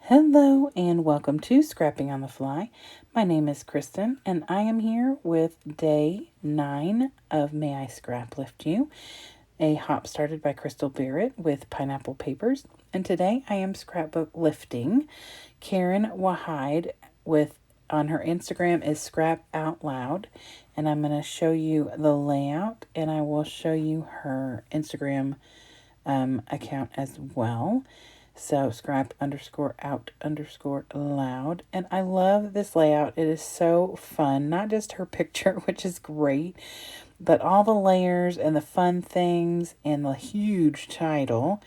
Hello and welcome to Scrapping on the Fly. My name is Kristen and I am here with day 9 of May I Scraplift You, a hop started by Crystal Barrett with pineapple papers. And today I am scrapbook lifting. Karen Wahide with on her Instagram is Scrap Out Loud, and I'm going to show you the layout and I will show you her Instagram account as well. So scrap underscore out underscore loud. And I love this layout. It is so fun. Not just her picture, which is great, but all the layers and the fun things and the huge title.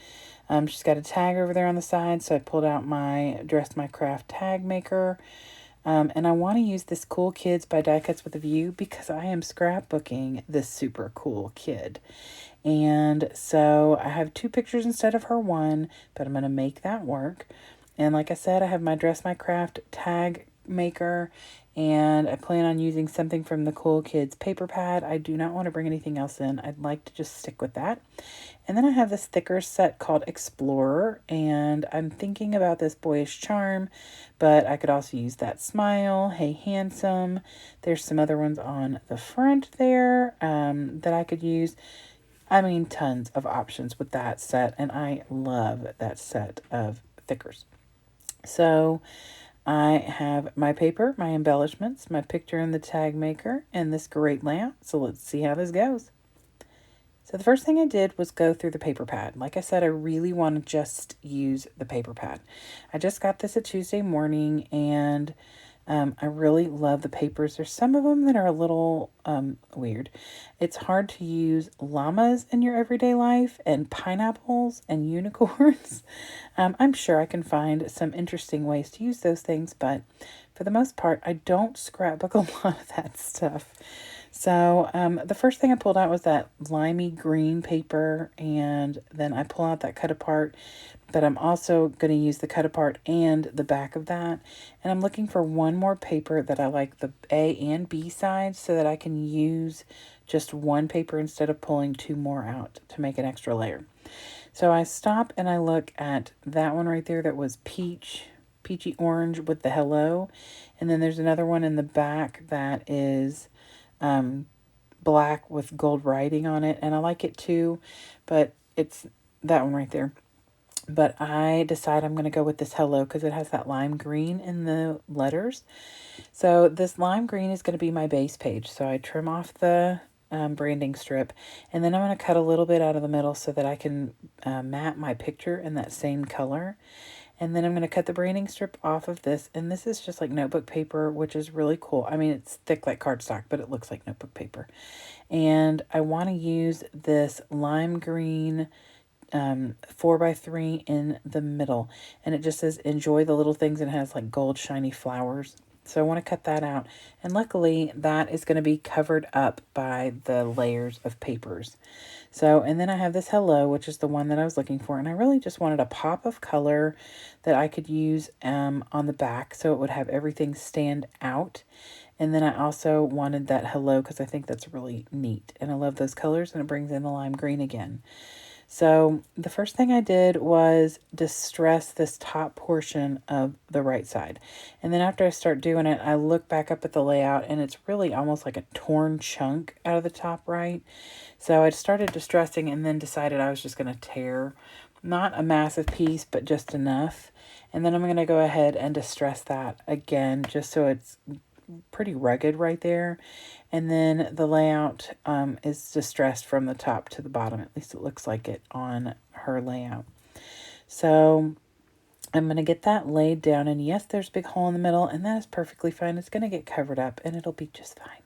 She's got a tag over there on the side. So I pulled out my Dress My Craft tag maker. And I want to use this Cool Kids by Die Cuts with a View because I am scrapbooking this super cool kid. And so I have 2 pictures instead of her one, but I'm going to make that work. And like I said, I have my Dress My Craft tag maker, and I plan on using something from the Cool Kids paper pad. I do not want to bring anything else in. I'd like to just stick with that. And then I have this thicker set called Explorer, and I'm thinking about this Boyish Charm, but I could also use that Smile, Hey Handsome. There's some other ones on the front there that I could use. I mean, tons of options with that set, and I love that set of thickers. So I have my paper, my embellishments, my picture in the tag maker, and this great layout. So let's see how this goes. So the first thing I did was go through the paper pad. Like I said, I really want to just use the paper pad. I just got this a Tuesday morning, and I really love the papers. There's some of them that are a little weird. It's hard to use llamas in your everyday life and pineapples and unicorns. I'm sure I can find some interesting ways to use those things, but for the most part, I don't scrapbook a lot of that stuff. So the first thing I pulled out was that limey green paper, and then I pull out that cut apart, but I'm also going to use the cut apart and the back of that. And I'm looking for one more paper that I like the A and B sides so that I can use just one paper instead of pulling 2 more out to make an extra layer. So I stop and I look at that one right there that was peachy orange with the hello. And then there's another one in the back that is black with gold writing on it, and I like it too, but it's that one right there. But I decide I'm going to go with this hello because it has that lime green in the letters. So this lime green is going to be my base page. So I trim off the branding strip, and then I'm going to cut a little bit out of the middle so that I can mat my picture in that same color. And then I'm going to cut the branding strip off of this. And this is just like notebook paper, which is really cool. I mean, it's thick like cardstock, but it looks like notebook paper. And I want to use this lime green 4x3 in the middle. And it just says, enjoy the little things, and it has like gold shiny flowers. So I want to cut that out. And luckily that is going to be covered up by the layers of papers. So, and then I have this hello, which is the one that I was looking for. And I really just wanted a pop of color that I could use on the back so it would have everything stand out. And then I also wanted that hello because I think that's really neat. And I love those colors, and it brings in the lime green again. So the first thing I did was distress this top portion of the right side. And then after I start doing it, I look back up at the layout, and it's really almost like a torn chunk out of the top right. So I started distressing and then decided I was just going to tear, not a massive piece, but just enough. And then I'm going to go ahead and distress that again, just so it's pretty rugged right there. And then the layout is distressed from the top to the bottom. At least it looks like it on her layout. So I'm going to get that laid down. And yes, there's a big hole in the middle, and that is perfectly fine. It's going to get covered up, and it'll be just fine.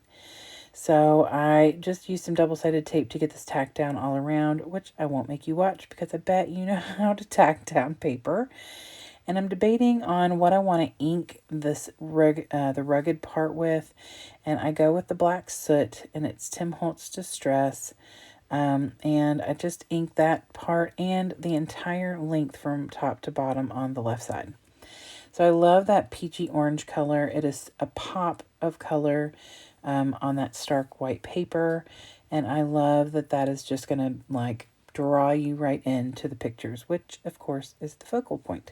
So I just used some double-sided tape to get this tacked down all around, which I won't make you watch because I bet you know how to tack down paper. And I'm debating on what I want to ink this the rugged part with. And I go with the black soot, and it's Tim Holtz Distress. And I just ink that part and the entire length from top to bottom on the left side. So I love that peachy orange color. It is a pop of color on that stark white paper. And I love that that is just going to like draw you right into the pictures, which of course is the focal point.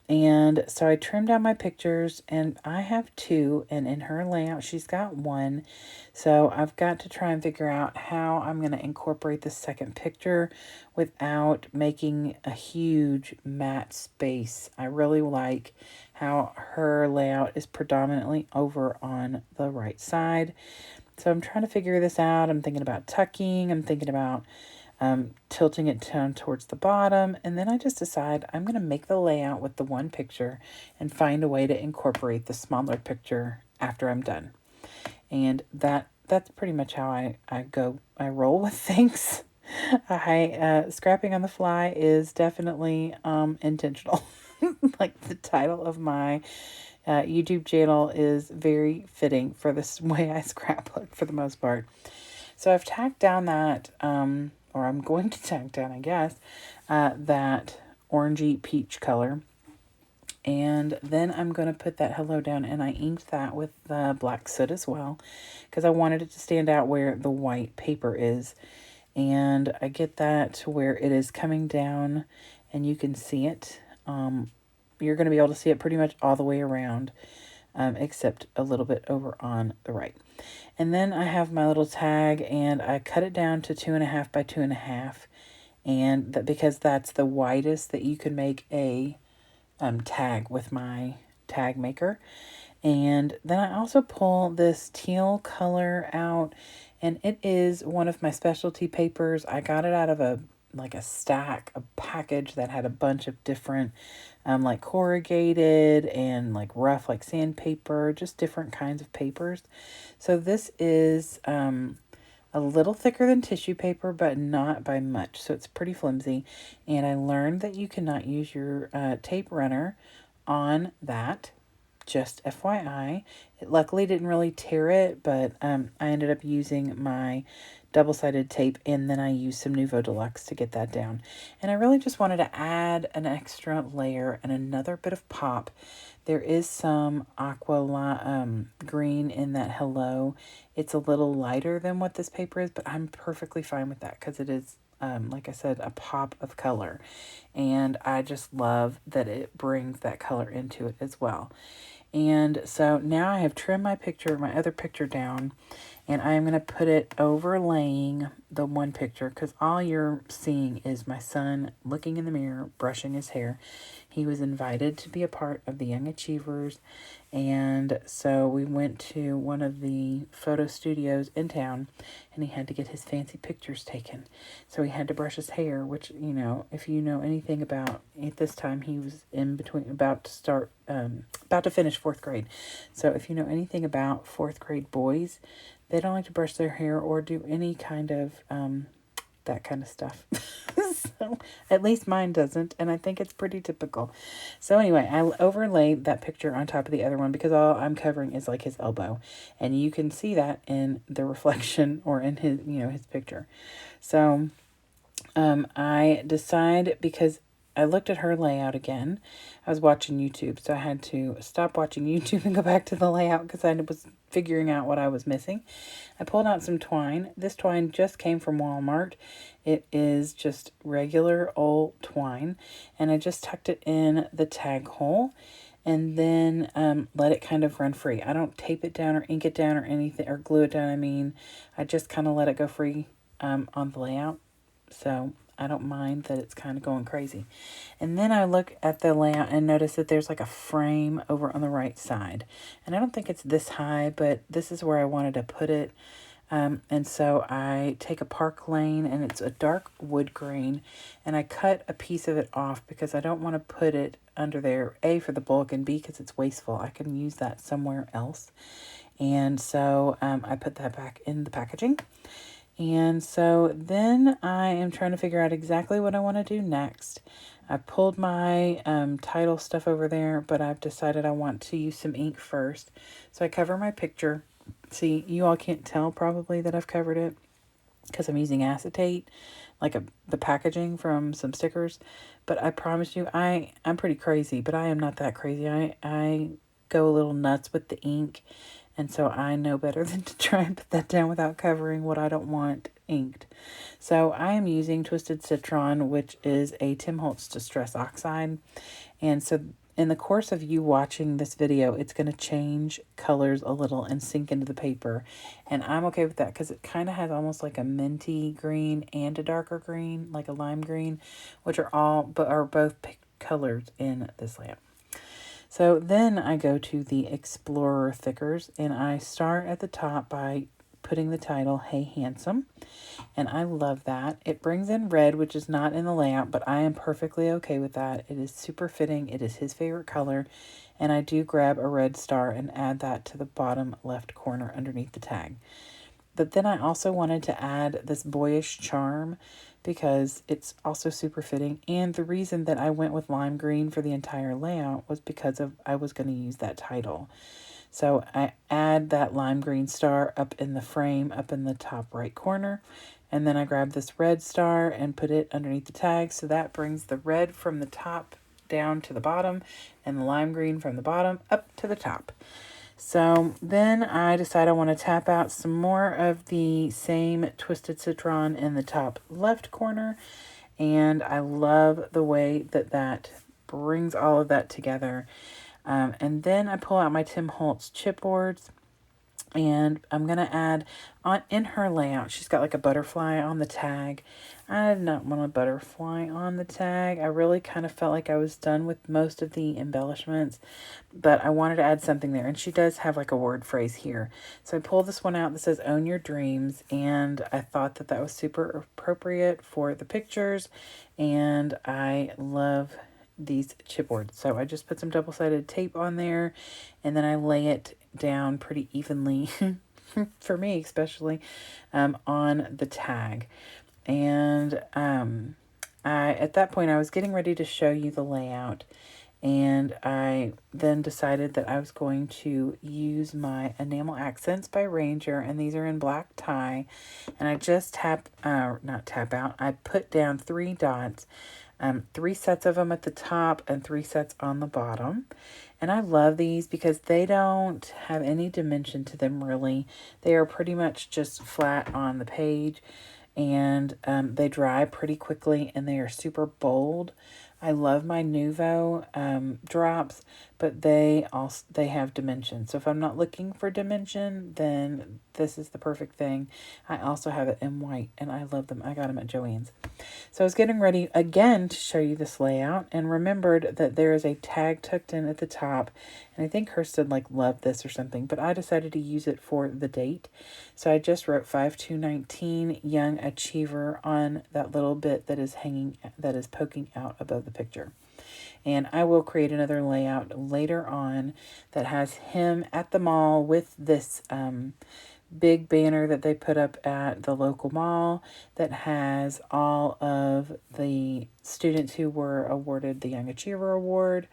And so I trimmed down my pictures, and I have two, and in her layout, she's got one. So I've got to try and figure out how I'm going to incorporate the second picture without making a huge matte space. I really like how her layout is predominantly over on the right side. So I'm trying to figure this out. I'm thinking about tucking. I'm thinking about tilting it down towards the bottom. And then I just decide I'm going to make the layout with the one picture and find a way to incorporate the smaller picture after I'm done. And that's pretty much how I roll with things. Scrapping on the fly is definitely intentional. Like the title of my YouTube channel is very fitting for this way I scrapbook for the most part. So I've tacked down that, or I'm going to tack down, I guess, that orangey peach color. And then I'm going to put that hello down, and I inked that with black soot as well, because I wanted it to stand out where the white paper is. And I get that to where it is coming down, and you can see it. You're going to be able to see it pretty much all the way around, except a little bit over on the right. And then I have my little tag, and I cut it down to 2.5 by 2.5, and that because that's the widest that you can make a tag with my tag maker. And then I also pull this teal color out, and it is one of my specialty papers. I got it out of a package that had a bunch of different like corrugated and like rough like sandpaper, just different kinds of papers. So this is a little thicker than tissue paper, but not by much. So it's pretty flimsy. And I learned that you cannot use your tape runner on that. Just FYI. It luckily didn't really tear it, but I ended up using my double-sided tape, and then I used some Nuvo Deluxe to get that down. And I really just wanted to add an extra layer and another bit of pop. There is some aqua green in that hello. It's a little lighter than what this paper is, but I'm perfectly fine with that because it is, like I said, a pop of color. And I just love that it brings that color into it as well. And so now I have trimmed my other picture down, and I am going to put it overlaying the one picture because all you're seeing is my son looking in the mirror, brushing his hair. He was invited to be a part of the Young Achievers, and so we went to one of the photo studios in town, and he had to get his fancy pictures taken. So he had to brush his hair, which, you know, if you know anything about, at this time he was about to finish 4th grade. So if you know anything about 4th grade boys, they don't like to brush their hair or do any kind of that kind of stuff. So at least mine doesn't, and I think it's pretty typical. So anyway, I overlaid that picture on top of the other one because all I'm covering is like his elbow, and you can see that in the reflection or in his, his picture. So I decide, because I looked at her layout again. I was watching YouTube, so I had to stop watching YouTube and go back to the layout because I was figuring out what I was missing. I pulled out some twine. This twine just came from Walmart. It is just regular old twine, and I just tucked it in the tag hole and then let it kind of run free. I don't tape it down or ink it down or anything, or glue it down. I just kind of let it go free on the layout. So I don't mind that it's kind of going crazy. And then I look at the layout and notice that there's like a frame over on the right side. And I don't think it's this high, but this is where I wanted to put it. And so I take a Park Lane, and it's a dark wood grain, and I cut a piece of it off because I don't want to put it under there, A, for the bulk, and B, because it's wasteful. I can use that somewhere else. And so I put that back in the packaging. And so then I am trying to figure out exactly what I want to do next. I pulled my title stuff over there, but I've decided I want to use some ink first. So I cover my picture. See, you all can't tell probably that I've covered it because I'm using acetate, like the packaging from some stickers. But I promise you, I'm pretty crazy, but I am not that crazy. I go a little nuts with the ink. And so I know better than to try and put that down without covering what I don't want inked. So I am using Twisted Citron, which is a Tim Holtz Distress Oxide. And so in the course of you watching this video, it's going to change colors a little and sink into the paper. And I'm okay with that because it kind of has almost like a minty green and a darker green, like a lime green, which are both colors in this layout. So then I go to the Explorer Thickers, and I start at the top by putting the title, Hey Handsome. And I love that. It brings in red, which is not in the layout, but I am perfectly okay with that. It is super fitting. It is his favorite color. And I do grab a red star and add that to the bottom left corner underneath the tag. But then I also wanted to add this Boyish charm because it's also super fitting. And the reason that I went with lime green for the entire layout was because I was going to use that title. So I add that lime green star up in the frame, up in the top right corner. And then I grab this red star and put it underneath the tag. So that brings the red from the top down to the bottom and the lime green from the bottom up to the top. So then I decide I want to tap out some more of the same Twisted Citron in the top left corner. And I love the way that that brings all of that together. And then I pull out my Tim Holtz chipboards. And I'm going to add, in her layout, she's got like a butterfly on the tag. I did not want a butterfly on the tag. I really kind of felt like I was done with most of the embellishments, but I wanted to add something there. And she does have like a word phrase here. So I pulled this one out that says, Own Your Dreams. And I thought that that was super appropriate for the pictures. And I love these chipboards. So I just put some double-sided tape on there, and then I lay it down pretty evenly, for me especially, on the tag. And at that point I was getting ready to show you the layout, and I then decided that I was going to use my Enamel Accents by Ranger, and these are in black tie, and I just I put down 3 dots, 3 sets of them at the top and 3 sets on the bottom. And I love these because they don't have any dimension to them, really. They are pretty much just flat on the page, and they dry pretty quickly, and they are super bold. I love my Nuvo drops, but they have dimension. So if I'm not looking for dimension, then this is the perfect thing. I also have it in white, and I love them. I got them at Joann's. So I was getting ready again to show you this layout, and remembered that there is a tag tucked in at the top, and I think Kirsten loved this or something, but I decided to use it for the date. So I just wrote 5/2/19 Young Achiever on that little bit that is poking out above the picture. And I will create another layout later on that has him at the mall with this big banner that they put up at the local mall that has all of the students who were awarded the Young Achiever Award,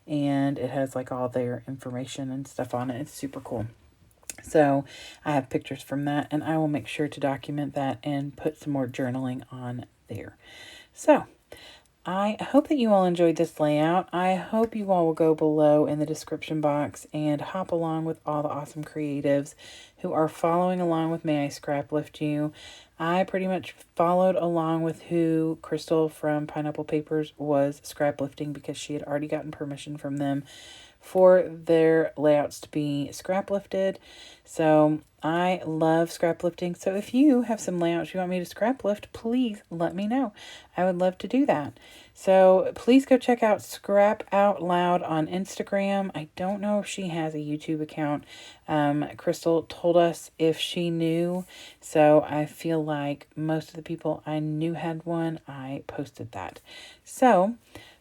and it has all their information and stuff on it. It's super cool. So I have pictures from that, and I will make sure to document that and put some more journaling on there. So I hope that you all enjoyed this layout. I hope you all will go below in the description box and hop along with all the awesome creatives who are following along with May I Scraplift You. I pretty much followed along with who Crystal from Pineapple Papers was scraplifting because she had already gotten permission from them for their layouts to be scraplifted. So I love scraplifting. So if you have some layouts you want me to scraplift, please let me know. I would love to do that. So please go check out Scrap Out Loud on Instagram. I don't know if she has a YouTube account. Crystal told us if she knew. So I feel like most of the people I knew had one. I posted that. So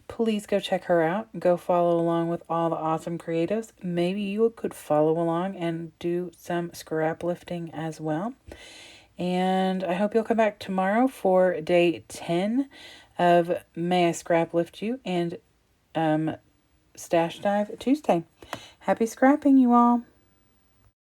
please go check her out. Go follow along with all the awesome creatives. Maybe you could follow along and do some scraplifting as well. And I hope you'll come back tomorrow for day 10 of May I Scraplift You and Stash Dive Tuesday. Happy scrapping, you all.